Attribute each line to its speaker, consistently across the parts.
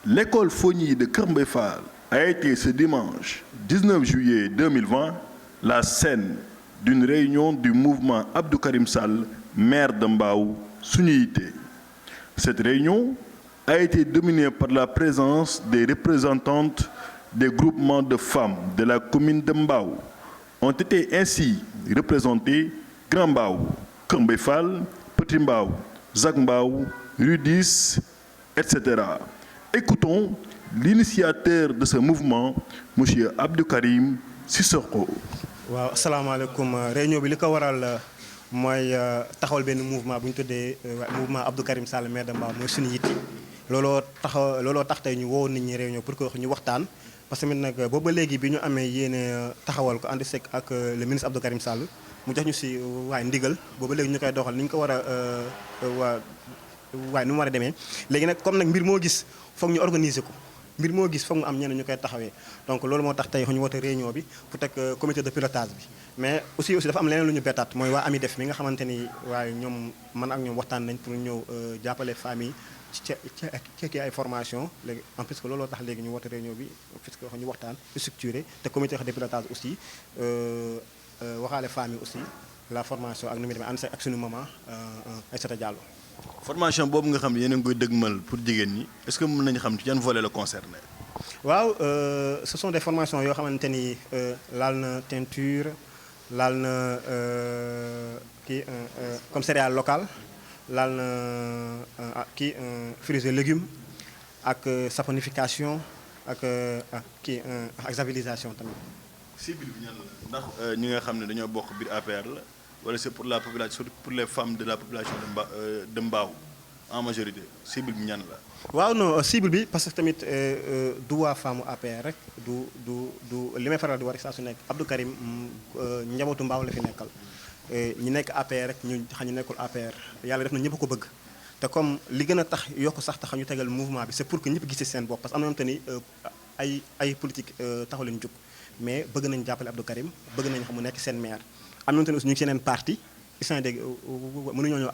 Speaker 1: L'école Fogny de Kermbefal a été ce dimanche 19 juillet 2020 la scène d'une réunion du mouvement Abdou Karim Sall, maire de Mbao, Sunniité. Cette réunion a été dominée par la présence des représentantes des groupements de femmes de la commune de Mbao. Ont été ainsi représentés Grand Mbao, Kermbefal, Petit Mbao, Zac Mbao, Rudis, etc. Écoutons l'initiateur de ce mouvement, M. Abdou Karim Sissoko.
Speaker 2: waaw asalaamaaleykum réunion bi li ko waral mooy taxawal benn mouvement bu ñu tuddee mouvement Abdou Karim Sall maire de Mbao mooy suñu yitte looloo tax tey ñu woo nit ñi réunion pour que ñu waxtaan parce que nag boobu ba léegi bi ñu amee yéene taxawal ko ànd sek ak le ministre Abdou Karim Sall mu jox ñu si ndigal boobu ba léegi ñu koy doxal ni ñu ko war a nu mu war a demee léegi nag comme nag mbir moo gis foog ñu organiser ko mbir moo gis foog mu am ñenn ñu koy taxawee donc loolu moo tax tey ñu woote réunion bi pour teg comité de pilotage bi mais aussi dafa am leneen lu ñu bettaat mooy waa AMIDEF mi nga xamante ni waaye ñoom man ak ñoom waxtaan nañ pour ñëw jàppale famille ci ay formation léegi en plus que looloo tax léegi ñu woote réunion bi puisque ñu waxtaan structuré te comité de pilotage aussi waxaale famille aussi la formation ak nu muy demee ànd ak suñu maman Aïssata Diallo.
Speaker 1: formation boobu nga xam ne yéen a ngi koy dëgmal pour jigéen ñi est-ce que mën nañu xam ci yan volet la concerné.
Speaker 2: waaw ce sont des formations yoo xamante ni laal na teinture laal na comme céréales locales laal na fruits et légumes ak saponification ak stabilisation tamit.
Speaker 1: cible bi ñan la ndax ñi nga xam ne dañoo bokk biir APR la wala c'est pour la population surtout pour les femmes de la population de Mbao en majorité cible bi ñan la.
Speaker 2: waaw non cible bi parce que tamit du waa femme APR rek du li may faral di war saa su nekk Abdou Karim njabootu Mbao la fi nekkal ñi nekk APR rek ñu xam ñu nekkul APR yàlla def na ñëpp ko bëgg te comme li gën a tax yokk sax tax ñu tegal mouvement bi c'est pour que ñëpp gis seen bopp parce que am na ñoom te ni ay politique taxu leen jóg mais bëgg nañ jàppale Abdou Karim bëgg nañ xam mu nekk seen maire am nañu tamit aussi ñu ngi seen parti isaan dégg mënuñoo ñëw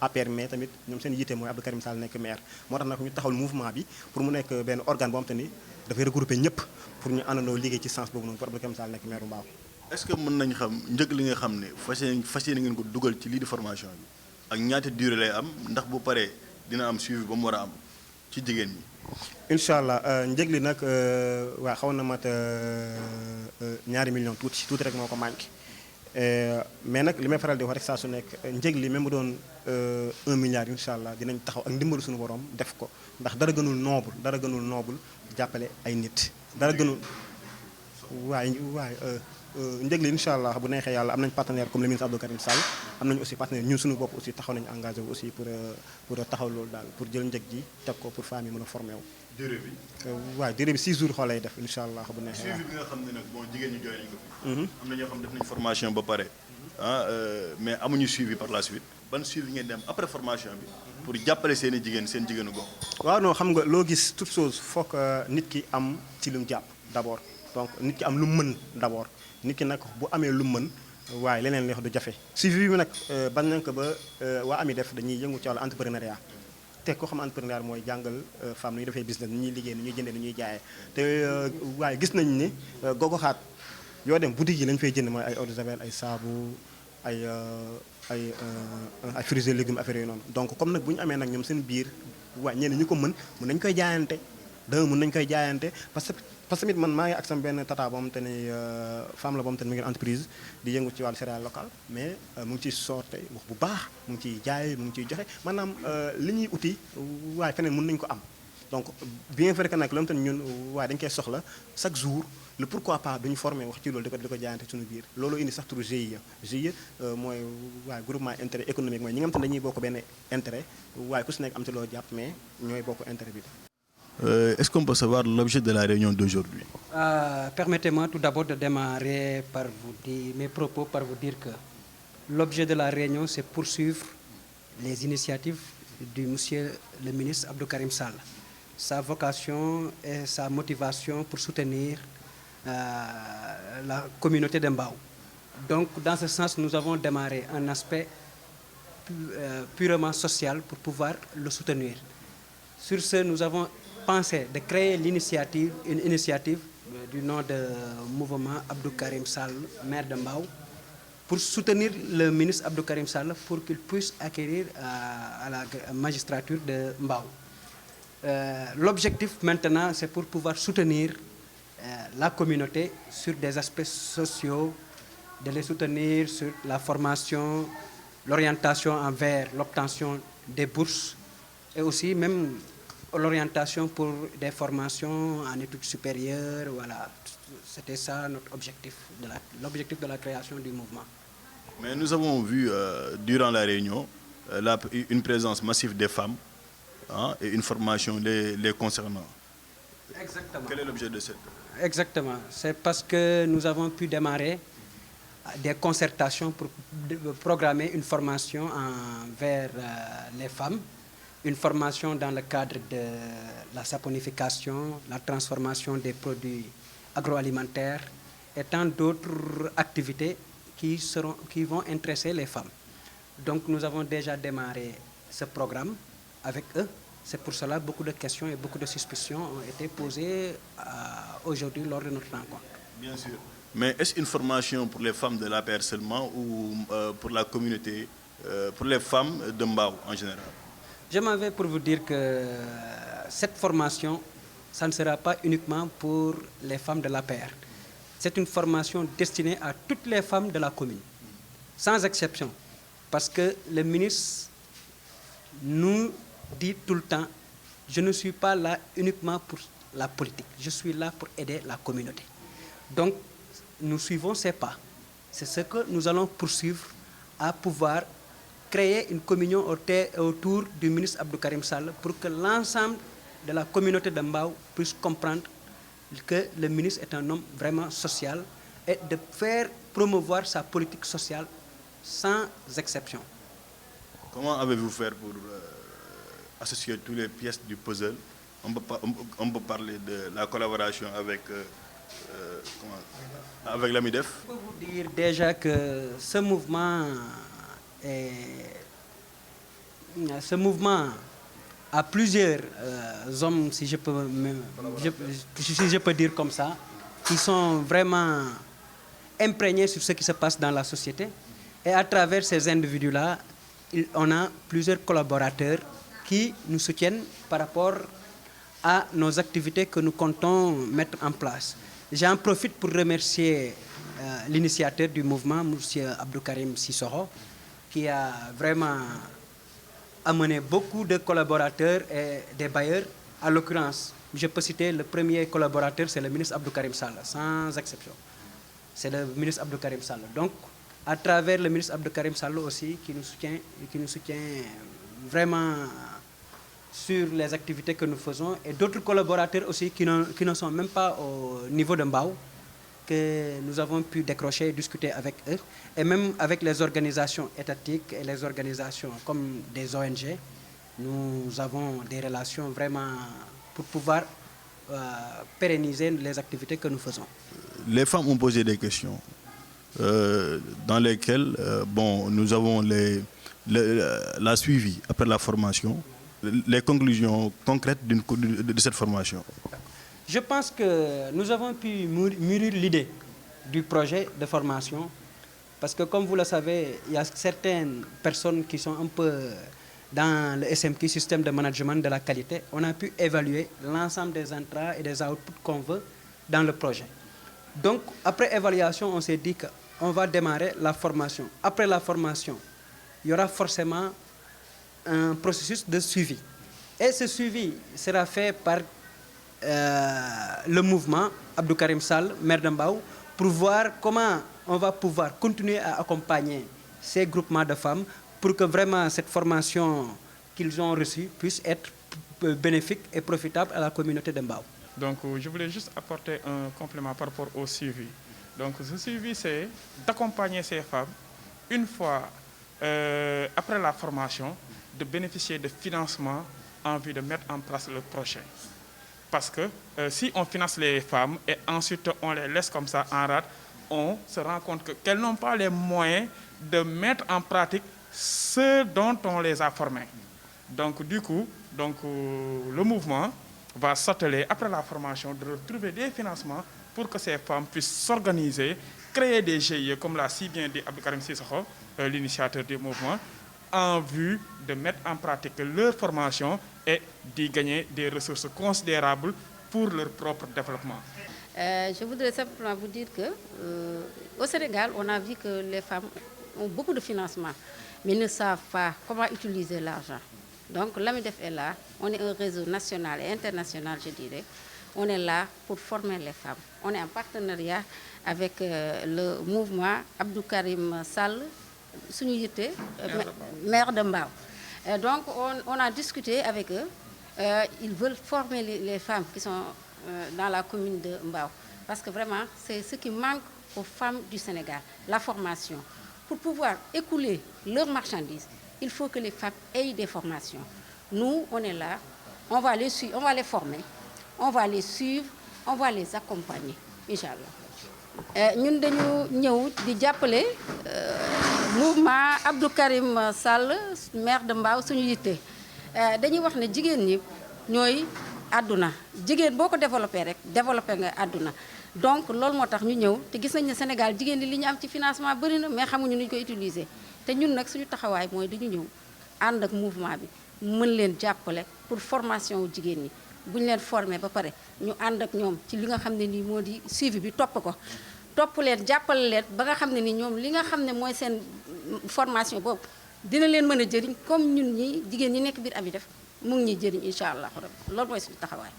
Speaker 2: APR mais tamit ñoom seen yitte mooy Abdou Karim Sall nekk maire moo tax nag ñu taxawal mouvement bi pour mu nekk benn organe boo xam te ni dafay regrouper ñëpp pour ñu àndandoo liggéey ci sens boobu noonu pour Abdou Karim Sall nekk maire bu Mbao.
Speaker 1: est-ce que mën nañu xam njëg li nga xam ne fas yéene ngeen ko dugal ci lii di formation bi ak ñaata durée lay am ndax bu paree dina am suivi ba mu war a am ci jigéen ñi.
Speaker 2: incha allah njëg li nag waa xaw na mat ñaari millions tuuti rek moo ko manqué mais nag li may faral di wax rek saa su nekk njëg li même bu doon 1 milliard incha allah dinañ taxaw ak ndimbalu suñu borom def ko ndax dara gënul noble jàppale ay nit. dara gënul njëg li incha allah bu neexee yàlla am nañ partenaire comme le ministre Abdou Karim Sall am nañu aussi partenaire ñun suñu bopp aussi taxaw nañu engagé wu aussi pour taxaw loolu daal pour jël njëg ji teg ko pour femmes yi mën a formé wu.
Speaker 1: durée bi.
Speaker 2: waaw durée bi 6 jours xool lay def incha allah bu neexee.
Speaker 1: suivi bi nga xam ne nag bon jigéen ñi jooy nañu ko fi. am na ñoo xam ne def nañu formation ba pare. mais amuñu suivi par la suite ban suivi ngeen dem après formation bi. pour jàppale seen i jigéen seen jigéenu gox.
Speaker 2: waaw non xam nga loo gis toute chose foog nit ki am ci lu mu jàpp d'abord donc nit ki am lu mu mën d'abord nit ki nag bu amee lu mu mën waaye leneen li wax du jafe. suivi bi nag bañ nañ ko ba waa AMIDEF dañuy yëngu ci wàllu entrepreneuriat te koo xam entrepreneuriat mooy jàngal femme nu ñuy defee business ni ñuy liggéey ni ñuy jëndee ni ñuy jaayee te waaye gis nañ ni gogoxaat yoo dem boutique yi lañ fay jënd mooy ay eau de javel ay saabu ay fruits et légumes affaire yooyu noonu donc comme nag bu ñu amee nag ñoom seen biir waaye ñenn ñu ko mën nañ koy jaayante mën nañ koy jaayante parce que tamit man maa ngi ak sama benn tata boo xamante ni femme la boo xamante ni mu ngi entreprise di yëngu ci wàllu céréale locale mais mu ngi ciy sorte wax bu baax mu ngi ciy jaay mu ngi ciy joxe maanaam li ñuy uti waaye feneen mën nañu ko am donc bien vrai que nag loolu tamit ñun waaye dañ koy soxla chaque jour le pourquoi pas duñu formé wax ci loolu di ko jaayante suñu biir loolu indi sax turu GIE mooy waaye groupement intérêt économique mooy ñi nga xam te ne dañuy bokk benn intérêt waaye ku si nekk am ci loo jàpp mais ñooy bokk intérêt bi.
Speaker 1: Est-ce qu'on peut savoir l'objet de la réunion d'aujourd'hui?
Speaker 3: Permettez-moi tout d'abord de démarrer par vous dire mes propos par vous dire que l'objet de la réunion c'est poursuivre les initiatives du monsieur le ministre Abdou Karim Sall. Sa vocation et sa motivation pour soutenir la communauté de Mbao. Donc dans ce sens nous avons démarré un aspect purement social pour pouvoir le soutenir. Sur ce nous avons pensé de créer une initiative du nom de mouvement Abdou Karim Sall, maire de Mbao, pour soutenir le ministre Abdou Karim Sall pour qu'il puisse acquérir à la magistrature de Mbao. L'objectif maintenant, c'est pour pouvoir soutenir la communauté sur des aspects sociaux, de les soutenir sur la formation, l'orientation envers l'obtention des bourses et aussi même l'orientation pour des formations en études supérieures. Voilà, c'était ça notre objectif, l'objectif de la création du mouvement.
Speaker 1: Mais nous avons vu durant la réunion une présence massive des femmes et une formation les concernant.
Speaker 3: Exactement.
Speaker 1: Quel est l'objet de cette?
Speaker 3: Exactement. C'est parce que nous avons pu démarrer des concertations pour programmer une formation envers les femmes, une formation dans le cadre de la saponification, la transformation des produits agroalimentaires et tant d'autres activités qui vont intéresser les femmes. Donc nous avons déjà démarré ce programme avec eux. C'est pour cela que beaucoup de questions et beaucoup de suspicions ont été posées aujourd'hui lors de notre rencontre.
Speaker 1: Bien sûr. Mais est-ce une formation pour les femmes de l'APR seulement ou pour la communauté, pour les femmes de Mbao en général?
Speaker 3: Je m'en vais pour vous dire que cette formation, ça ne sera pas uniquement pour les femmes de l'APR. C'est une formation destinée à toutes les femmes de la commune, sans exception. Parce que le ministre nous dit tout le temps, je ne suis pas là uniquement pour la politique, je suis là pour aider la communauté. Donc, nous suivons ces pas. C'est ce que nous allons poursuivre à pouvoir créer une communion autour du ministre Abdou Karim Sall pour que l'ensemble de la communauté de Mbao puisse comprendre que le ministre est un homme vraiment social et de faire promouvoir sa politique sociale sans exception.
Speaker 1: Comment avez-vous fait pour associer toutes les pièces du puzzle? On peut parler de la collaboration avec l'AMIDEF.
Speaker 3: Je peux vous dire déjà que ce mouvement a plusieurs hommes, si je peux dire comme ça, qui sont vraiment imprégnés sur ce qui se passe dans la société. Et à travers ces individus-là, on a plusieurs collaborateurs qui nous soutiennent par rapport à nos activités que nous comptons mettre en place. J'en profite pour remercier l'initiateur du mouvement, M. Abdou Karim Sissoko, qui a vraiment amené beaucoup de collaborateurs et des bailleurs. En l'occurrence, je peux citer le premier collaborateur, c'est le ministre Abdou Karim Sall, sans exception. C'est le ministre Abdou Karim Sall. Donc, à travers le ministre Abdou Karim Sall aussi, qui nous soutient vraiment sur les activités que nous faisons, et d'autres collaborateurs aussi qui ne sont même pas au niveau de Mbao, que nous avons pu décrocher et discuter avec eux, et même avec les organisations étatiques et les organisations comme des ONG. Nous avons des relations vraiment pour pouvoir pérenniser les activités que nous faisons.
Speaker 1: Les femmes ont posé des questions dans lesquelles nous avons la suivi après la formation, les conclusions concrètes de cette formation.
Speaker 3: Je pense que nous avons pu mûrir l'idée du projet de formation parce que, comme vous le savez, il y a certaines personnes qui sont un peu dans le SMQ, système de management de la qualité. On a pu évaluer l'ensemble des entrées et des outputs qu'on veut dans le projet. Donc, après évaluation, on s'est dit qu'on va démarrer la formation. Après la formation, il y aura forcément un processus de suivi. Et ce suivi sera fait par le mouvement Abdou Karim Sall, maire de Mbao, pour voir comment on va pouvoir continuer à accompagner ces groupements de femmes pour que vraiment cette formation qu'ils ont reçue puisse être bénéfique et profitable à la communauté de Mbao.
Speaker 4: Donc je voulais juste apporter un complément par rapport au suivi. Donc ce suivi, c'est d'accompagner ces femmes une fois après la formation, de bénéficier de financement en vue de mettre en place le projet. Parce que si on finance les femmes et ensuite on les laisse comme ça en rade, on se rend compte qu'elles n'ont pas les moyens de mettre en pratique ce dont on les a formées. Donc du coup, le mouvement va s'atteler, après la formation, de retrouver des financements pour que ces femmes puissent s'organiser, créer des GIE, comme l'a si bien dit Abdou Karim Sissoko, l'initiateur du mouvement, en vue de mettre en pratique leur formation et d'y gagner des ressources considérables pour leur propre développement.
Speaker 5: Je voudrais simplement vous dire que au Sénégal, on a vu que les femmes ont beaucoup de financement, mais ne savent pas comment utiliser l'argent. Donc l'AMIDEF est là, on est un réseau national et international, je dirais. On est là pour former les femmes. On est en partenariat avec le mouvement Abdou Karim Sall, suñu yitte, maire de Mbao. Donc on a discuté avec eux. Ils veulent former les femmes qui sont dans la commune de Mbao. Parce que vraiment, c'est ce qui manque aux femmes du Sénégal, la formation. Pour pouvoir écouler leurs marchandises, il faut que les femmes aient des formations. Nous, on est là, on va les suivre, on va les former, on va les suivre, on va les accompagner, Inch'Allah. Nous sommes venus mouvement Abdou Karim Sall, maire de Mbao, suñu yitte. Dañuy wax ne jigéen ñi ñooy àdduna jigéen boo ko développé rek développé nga àdduna donc loolu moo tax ñu ñëw te gis nañ ne Sénégal jigéen ñi li ñu am ci financement bëri na mais xamuñu ni ñu koy utiliser te ñun nag suñu taxawaay mooy dañu ñëw ànd ak mouvement bi mën leen jàppale pour formation wu jigéen ñi bu ñu leen formé ba pare ñu ànd ak ñoom ci li nga xam ne nii moo di suivi bi topp ko topp leen jàppale leen ba nga xam ne ni ñoom li nga xam ne mooy seen formation boobu dina leen mën a jëriñ comme ñun ñi jigéen ñi nekk biir AMIDEF mu ngi ñuy jëriñ incha allah loolu mooy suñu taxawaay.